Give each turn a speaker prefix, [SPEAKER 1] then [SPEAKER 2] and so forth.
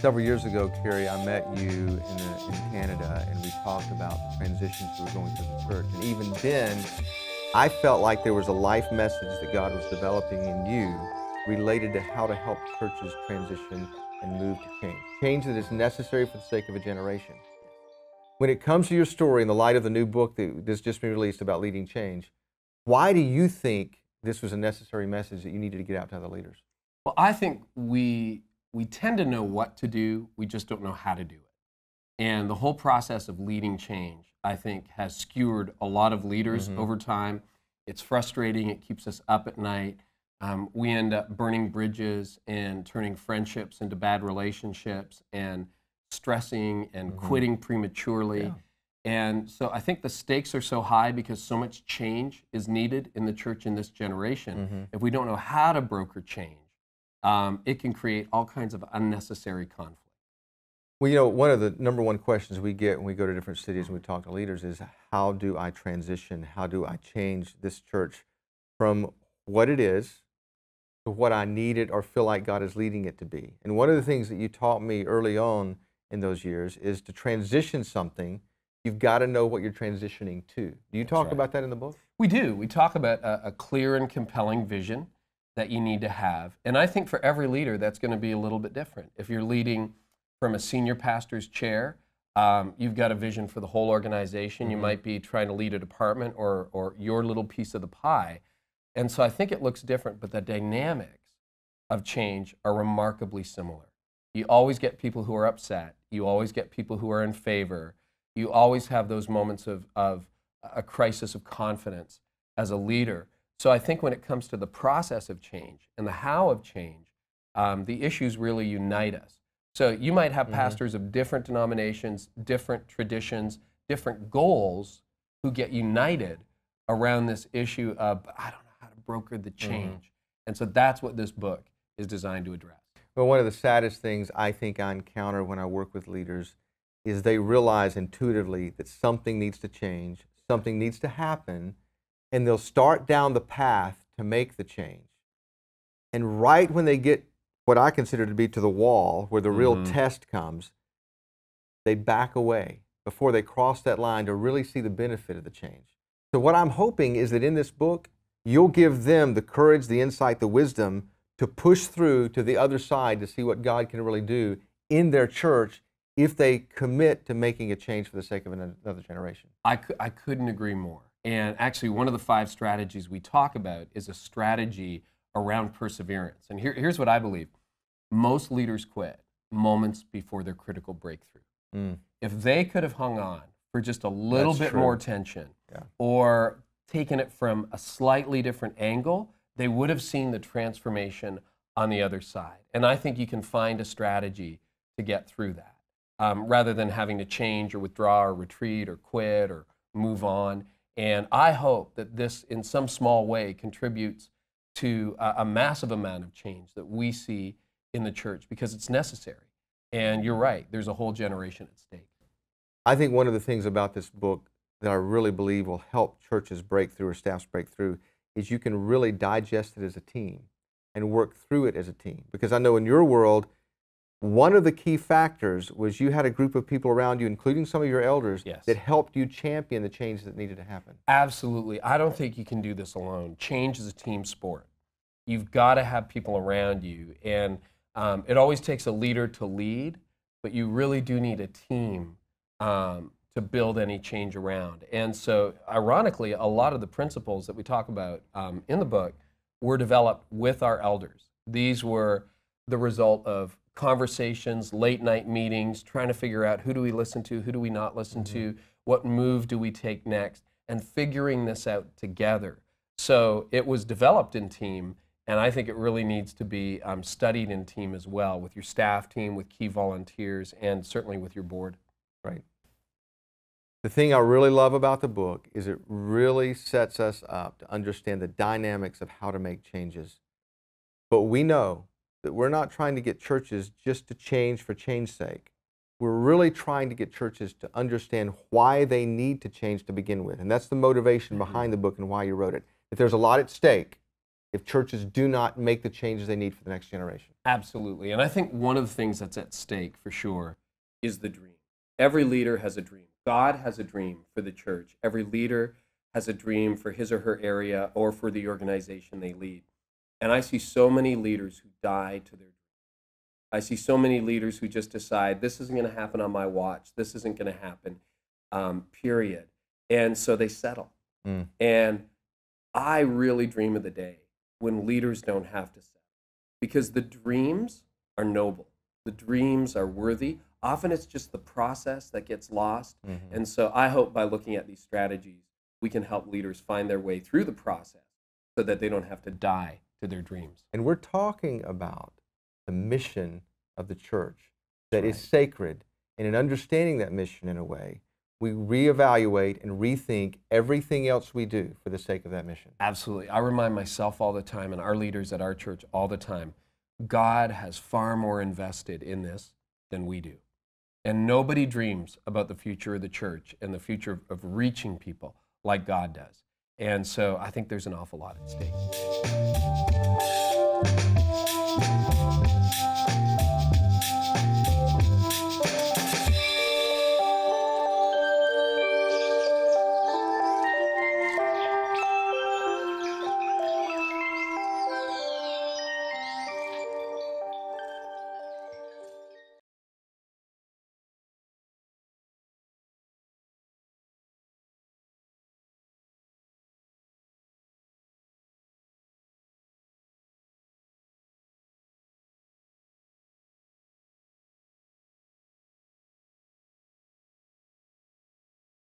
[SPEAKER 1] Several years ago, Carey, I met you in Canada, and we talked about the transitions we were going through the church. And even then, I felt like there was a life message that God was developing in you related to how to help churches transition and move to change. Change that is necessary for the sake of a generation. When it comes to your story in the light of the new book that's just been released about leading change, why do you think this was a necessary message that you needed to get out to other leaders?
[SPEAKER 2] Well, I think we tend to know what to do, we just don't know how to do it. And the whole process of leading change, I think, has skewered a lot of leaders over time. It's frustrating, it keeps us up at night. We end up burning bridges and turning friendships into bad relationships and stressing and quitting prematurely.
[SPEAKER 1] Yeah.
[SPEAKER 2] And so I think the stakes are so high because so much change is needed in the church in this generation. If we don't know how to broker change, it can create all kinds of unnecessary conflict.
[SPEAKER 1] Well, you know, one of the #1 questions we get when we go to different cities and we talk to leaders is, how do I transition? How do I change this church from what it is to what I need it or feel like God is leading it to be? And one of the things that you taught me early on in those years is to transition something, you've got to know what you're transitioning to. Do you talk about that in the book?
[SPEAKER 2] We do. We talk about a clear and compelling vision that you need to have. And I think for every leader, that's going to be a little bit different. If you're leading from a senior pastor's chair, you've got a vision for the whole organization. You might be trying to lead a department or your little piece of the pie. And so I think it looks different, but the dynamics of change are remarkably similar. You always get people who are upset. You always get people who are in favor. You always have those moments of a crisis of confidence as a leader. So I think when it comes to the process of change and the how of change, the issues really unite us. So you might have pastors of different denominations, different traditions, different goals who get united around this issue of, I don't know how to broker the change. And so that's what this book is designed to address.
[SPEAKER 1] Well, one of the saddest things I think I encounter when I work with leaders is they realize intuitively that something needs to change, something needs to happen, and they'll start down the path to make the change. And right when they get what I consider to be to the wall, where the real test comes, they back away before they cross that line to really see the benefit of the change. So what I'm hoping is that in this book, you'll give them the courage, the insight, the wisdom to push through to the other side to see what God can really do in their church if they commit to making a change for the sake of another generation.
[SPEAKER 2] I couldn't agree more. And actually, one of the 5 strategies we talk about is a strategy around perseverance. And here's what I believe. Most leaders quit moments before their critical breakthrough. If they could have hung on for just a little bit more tension or taken it from a slightly different angle, they would have seen the transformation on the other side. And I think you can find a strategy to get through that rather than having to change or withdraw or retreat or quit or move on. And I hope that this, in some small way, contributes to a massive amount of change that we see in the church because it's necessary. And you're right, there's a whole generation at stake.
[SPEAKER 1] I think one of the things about this book that I really believe will help churches break through or staffs break through is you can really digest it as a team and work through it as a team. Because I know in your world, one of the key factors was you had a group of people around you, including some of your elders, that helped you champion the change that needed to happen.
[SPEAKER 2] Absolutely. I don't think you can do this alone. Change is a team sport. You've got to have people around you. And it always takes a leader to lead, but you really do need a team to build any change around. And so, ironically, a lot of the principles that we talk about in the book were developed with our elders. These were the result of conversations, late night meetings, trying to figure out who do we listen to, who do we not listen to, what move do we take next, and figuring this out together. So it was developed in team, and I think it really needs to be studied in team as well, with your staff team, with key volunteers, and certainly with your board.
[SPEAKER 1] Right. The thing I really love about the book is it really sets us up to understand the dynamics of how to make changes. But we know that we're not trying to get churches just to change for change's sake. We're really trying to get churches to understand why they need to change to begin with. And that's the motivation behind the book and why you wrote it. If there's a lot at stake, if churches do not make the changes they need for the next generation.
[SPEAKER 2] Absolutely. And I think one of the things that's at stake for sure is the dream. Every leader has a dream. God has a dream for the church. Every leader has a dream for his or her area or for the organization they lead. And I see so many leaders who die to their dream. I see so many leaders who just decide, this isn't going to happen on my watch. This isn't going to happen, period. And so they settle. And I really dream of the day when leaders don't have to settle, because the dreams are noble. The dreams are worthy. Often it's just the process that gets lost. And so I hope by looking at these strategies, we can help leaders find their way through the process so that they don't have to die to their dreams.
[SPEAKER 1] And we're talking about the mission of the church that is sacred. And in understanding that mission in a way, we reevaluate and rethink everything else we do for the sake of that mission.
[SPEAKER 2] Absolutely. I remind myself all the time, and our leaders at our church all the time, God has far more invested in this than we do. And nobody dreams about the future of the church and the future of reaching people like God does. And so I think there's an awful lot at stake.